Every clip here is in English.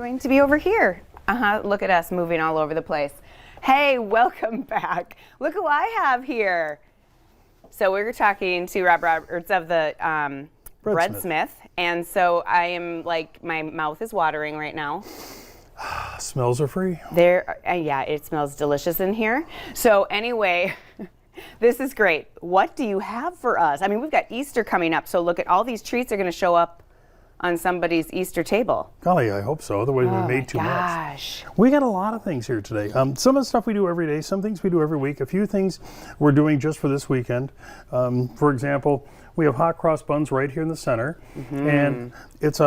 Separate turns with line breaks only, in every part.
going to be over here. Look at us moving all over the place. Hey, welcome back. Look who I have here. So we were talking to Rob Roberts of the Breadsmith, and so I am like, my mouth is watering right now.
Smells are free.
Yeah, it smells delicious in here. So anyway, this is great. What do you have for us? I mean, we've got Easter coming up, so look at all these treats are going to show up on somebody's Easter table.
Golly, I hope so. Otherwise, we made too much. We got a lot of things here today. Some of the stuff we do every day, some things we do every week, a few things we're doing just for this weekend. For example, we have hot cross buns right here in the center, and it's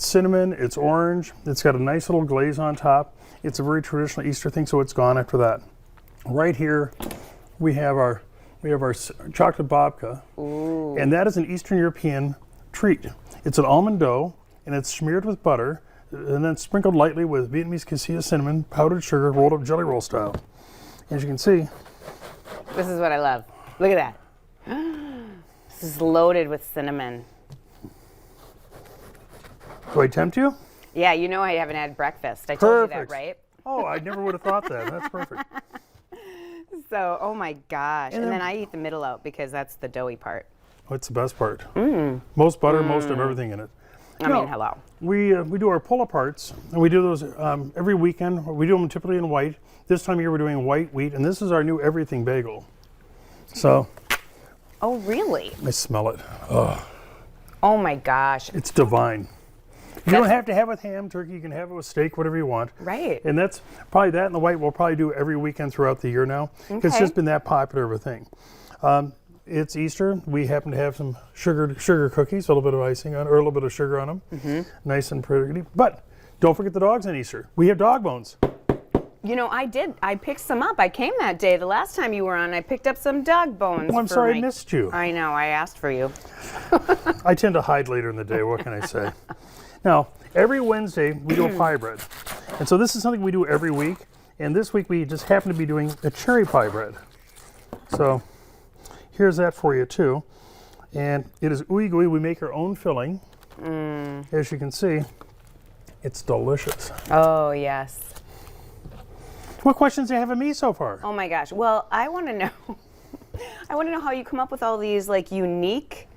cinnamon, it's orange, it's got a nice little glaze on top. It's a very traditional Easter thing, so it's gone after that. Right here, we have our chocolate babka, and that is an Eastern European treat. It's an almond dough, and it's smeared with butter, and then sprinkled lightly with Vietnamese cassia cinnamon, powdered sugar, rolled up jelly roll style. As you can see,
this is what I love. Look at that. This is loaded with cinnamon.
Do I tempt you?
Yeah, you know I haven't had breakfast. I told you that, right?
Oh, I never would have thought that. That's perfect.
So, oh my gosh. And then I eat the middle out because that's the doughy part.
What's the best part? Most butter, most of everything in it.
I mean, hello.
We do our pull-aparts, and we do those every weekend. We do them typically in white. This time of year we're doing white wheat, and this is our new everything bagel. So.
Oh, really?
I smell it. Oh.
Oh my gosh.
It's divine. You don't have to have it with ham, turkey. You can have it with steak, whatever you want.
Right.
And that's probably that and the white we'll probably do every weekend throughout the year now. Okay. It's just been that popular of a thing. It's Easter. We happen to have some sugar cookies, a little bit of icing on, or a little bit of sugar on them. Nice and pretty. But don't forget the dogs on Easter. We have dog bones.
You know, I did. I picked some up. I came that day. The last time you were on, I picked up some dog bones.
Oh, I'm sorry I missed you.
I know. I asked for you.
I tend to hide later in the day. What can I say? Now, every Wednesday, we do a pie bread. And so this is something we do every week. And this week, we just happen to be doing a cherry pie bread. So here's that for you, too. And it is ooey gooey. We make our own filling. As you can see, it's delicious.
Oh, yes.
What questions do you have of me so far?
Oh my gosh. Well, I want to know. I want to know how you come up with all these like unique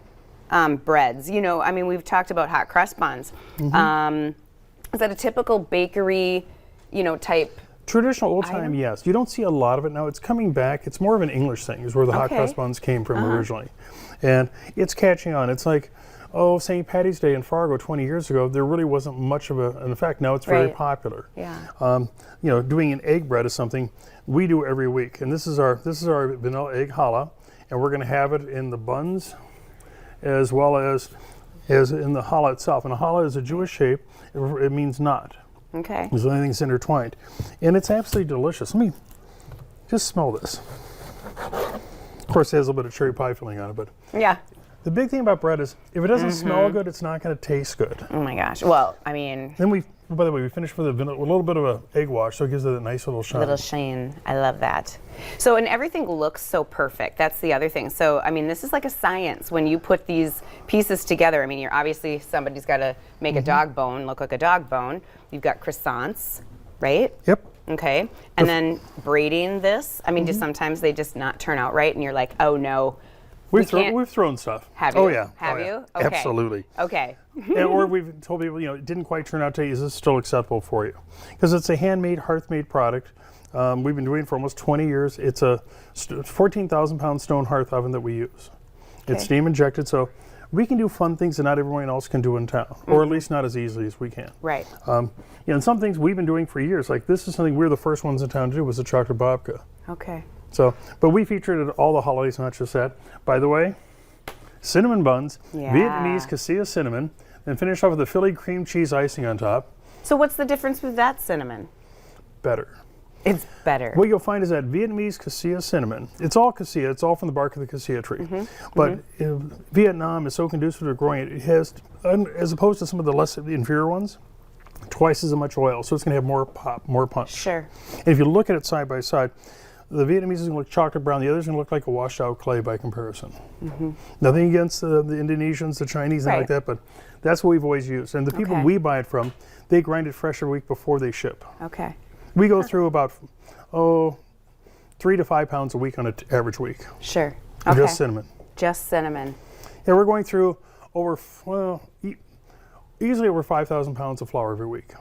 breads. You know, I mean, we've talked about hot cross buns. Is that a typical bakery, you know, type?
Traditional old time, yes. You don't see a lot of it now. It's coming back. It's more of an English thing, is where the hot cross buns came from originally, and it's catching on. It's like, St. Patty's Day in Fargo 20 years ago, there really wasn't much of an effect. Now it's very popular.
Yeah.
You know, doing an egg bread is something we do every week, and this is our vanilla egg hala, and we're going to have it in the buns as well as in the challah itself. And a challah is a Jewish shape. It means knot.
Okay.
There's anything's intertwined, and it's absolutely delicious. Let me just smell this. Of course, it has a little bit of cherry pie filling on it, but
yeah.
The big thing about bread is if it doesn't smell good, it's not going to taste good.
Oh my gosh. Well, I mean.
Then by the way, we finished with a little bit of an egg wash, so it gives it a nice little shine.
Little shine. I love that. So, and everything looks so perfect. That's the other thing. So, I mean, this is like a science when you put these pieces together. I mean, you're obviously, somebody's got to make a dog bone look like a dog bone. You've got croissants, right?
Yep.
Okay. And then braiding this. I mean, just sometimes they just not turn out right, and you're like, oh no.
We've thrown stuff.
Have you?
Oh yeah.
Have you? Okay.
Absolutely.
Okay.
Or we've told people, you know, it didn't quite turn out to you. Is this still acceptable for you? Because it's a handmade, hearth-made product. We've been doing it for almost 20 years. It's a 14,000-pound stone hearth oven that we use. Okay. It's steam injected, so we can do fun things that not everyone else can do in town, or at least not as easily as we can.
Right.
You know, and some things we've been doing for years. Like this is something we're the first ones in town to do, was the chocolate babka.
Okay.
So, but we featured it at all the holidays, not just that. By the way, cinnamon buns, Vietnamese cassia cinnamon, then finish off with the Philly cream cheese icing on top.
So what's the difference with that cinnamon?
Better.
It's better.
What you'll find is that Vietnamese cassia cinnamon, it's all cassia, it's all from the bark of the cassia tree. But Vietnam is so conducive to growing it, it has, as opposed to some of the less inferior ones, twice as much oil. So it's going to have more pop, more punch.
Sure.
And if you look at it side by side, the Vietnamese is going to look chocolate brown. The other's going to look like a washed out clay by comparison. Nothing against the Indonesians, the Chinese, and like that, but that's what we've always used. And the people we buy it from, they grind it fresh every week before they ship.
Okay.
We go through about 3 to 5 pounds a week on an average week.
Sure.
Just cinnamon.
Just cinnamon.
Yeah, we're going through easily over 5,000 pounds of flour every week.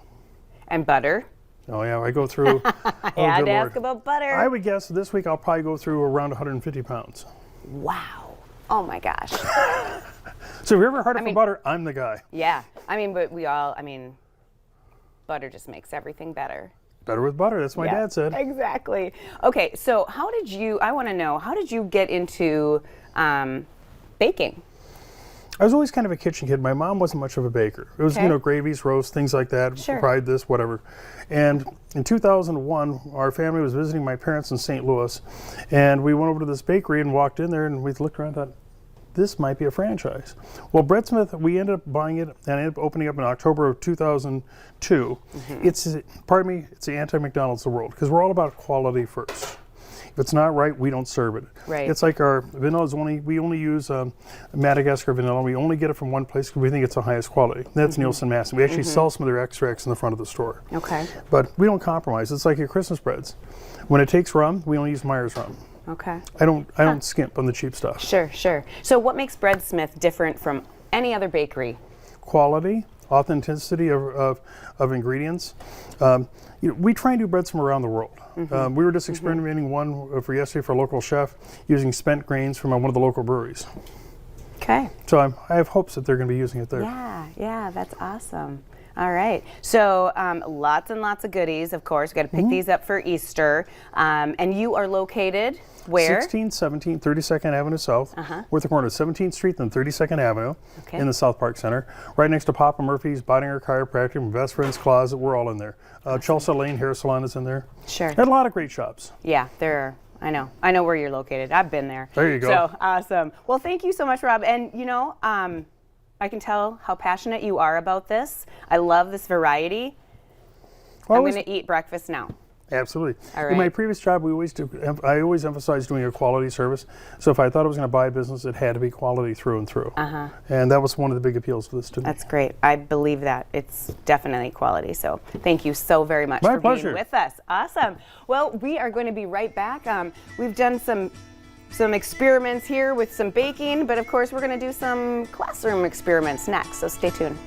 And butter.
Oh yeah, I go through.
I had to ask about butter.
I would guess this week I'll probably go through around 150 pounds.
Wow. Oh my gosh.
So if you're ever harder for butter, I'm the guy.
Yeah. But butter just makes everything better.
Better with butter, that's what my dad said.
Exactly. Okay, so I want to know, how did you get into baking?
I was always kind of a kitchen kid. My mom wasn't much of a baker. It was, gravies, roasts, things like that, fried this, whatever. And in 2001, our family was visiting my parents in St. Louis, and we went over to this bakery and walked in there, and we looked around and thought, this might be a franchise. Well, Breadsmith, we ended up buying it and ended up opening up in October of 2002. It's the anti-McDonald's of the world, because we're all about quality first. If it's not right, we don't serve it.
Right.
It's like our vanilla is we only use Madagascar vanilla. We only get it from one place because we think it's the highest quality. That's Nielsen Massey. We actually sell some of their extracts in the front of the store.
Okay.
But we don't compromise. It's like your Christmas breads. When it takes rum, we only use Myers rum.
Okay.
I don't skimp on the cheap stuff.
Sure. So what makes Breadsmith different from any other bakery?
Quality, authenticity of ingredients. We try and do breads from around the world. We were just experimenting one for yesterday for a local chef using spent grains from one of the local breweries.
Okay.
So I have hopes that they're going to be using it there.
Yeah, that's awesome. All right. So lots and lots of goodies, of course. We've got to pick these up for Easter. And you are located where?
1617 32nd Avenue South. We're at the corner of 17th Street and 32nd Avenue in the South Park Center. Right next to Papa Murphy's, Bodinger Chiropractic, and Best Friend's Closet. We're all in there. Chelsea Lane Hair Salon is in there.
Sure.
Had a lot of great shops.
Yeah, there are. I know where you're located. I've been there.
There you go.
So awesome. Well, thank you so much, Rob. And I can tell how passionate you are about this. I love this variety. I'm going to eat breakfast now.
Absolutely.
All right.
In my previous job, I always emphasized doing a quality service. So if I thought I was going to buy a business, it had to be quality through and through. And that was one of the big appeals of this to me.
That's great. I believe that. It's definitely quality. So thank you so very much for being with us. Awesome. Well, we are going to be right back. We've done some experiments here with some baking, but of course we're going to do some classroom experiments next. So stay tuned.